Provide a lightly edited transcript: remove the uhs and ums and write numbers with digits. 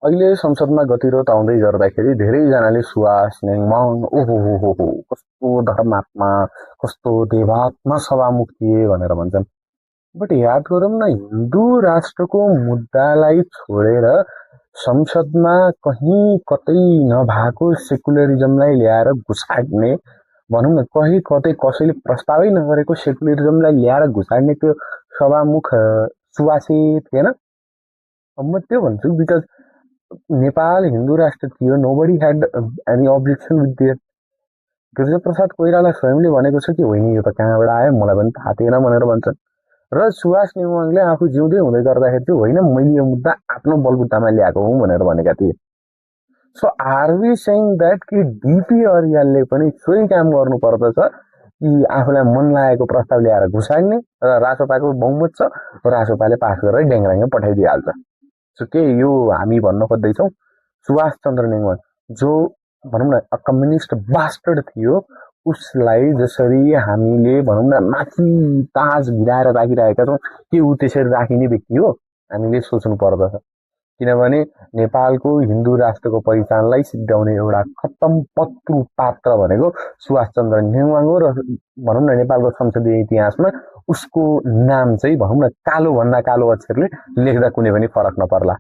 अहिले संसदमा गतिरोध आउँदै गर्दाखेरि धेरैजनाले सुवास नेङमाङ ओहो हो कस्तो धर्मात्मा कस्तो देवात्मा सभामुख थिए भनेर भन्छन्। बट याद गरौँ न, हिन्दू राष्ट्रको मुद्दालाई छोडेर संसदमा कहीँ कतै नभएको सेकुलरिजमलाई ल्याएर घुसाड्ने, भनौँ न कहीँ कतै कसैले प्रस्तावै नगरेको सेकुलरिजमलाई ल्याएर घुसाड्ने त्यो सभामुख सुवासै थिएन। म त्यो भन्छु, बिकज नेपाल हिन्दू राष्ट्र थियो, nobody had any objection with there. Girijaprasad Koirala स्वयंले भनेको छ कि होइन यो त कहाँबाट आयो मलाई पनि थाहा थिएन भनेर भन्छन्। र सुभाष नेवाङले आफू जिउँदै हुँदै गर्दाखेरि चाहिँ होइन मैले यो मुद्दा आफ्नो बलबुट्टामा ल्याएको हुँ भनेर भनेका थिए। So are we saying that कि डिपी अरियालले पनि सोही काम गर्नु पर्दछ कि आफूलाई मन लागेको प्रस्ताव ल्याएर घुसाड्ने, र रासोपाको बहुमत छ, रासोपाले पास गरेर ड्याङ्ग्राङ्ग पठाइदिइहाल्छ। सो के यो हामी भन्न खोज्दैछौँ सुभाष चन्द्र नेवाङ जो भनौँ न कम्युनिस्ट बास्टर्ड थियो, उसलाई जसरी हामीले भनौँ न माथि ताज भिराएर राखिरहेका छौँ के ऊ त्यसरी राखिने व्यक्ति हो? हामीले सोच्नु पर्दछ। किनभने नेपालको हिन्दू राष्ट्रको पहिचानलाई सिद्ध्याउने एउटा खत्तम पत्रु पात्र भनेको सुभाष चन्द्र नेवाङ हो। र भनौँ न नेपालको संसदीय इतिहासमा उसको नाम चाहिँ भनौँ न कालो भन्दा कालो अक्षरले लेख्दा कुनै पनि फरक नपर्ला।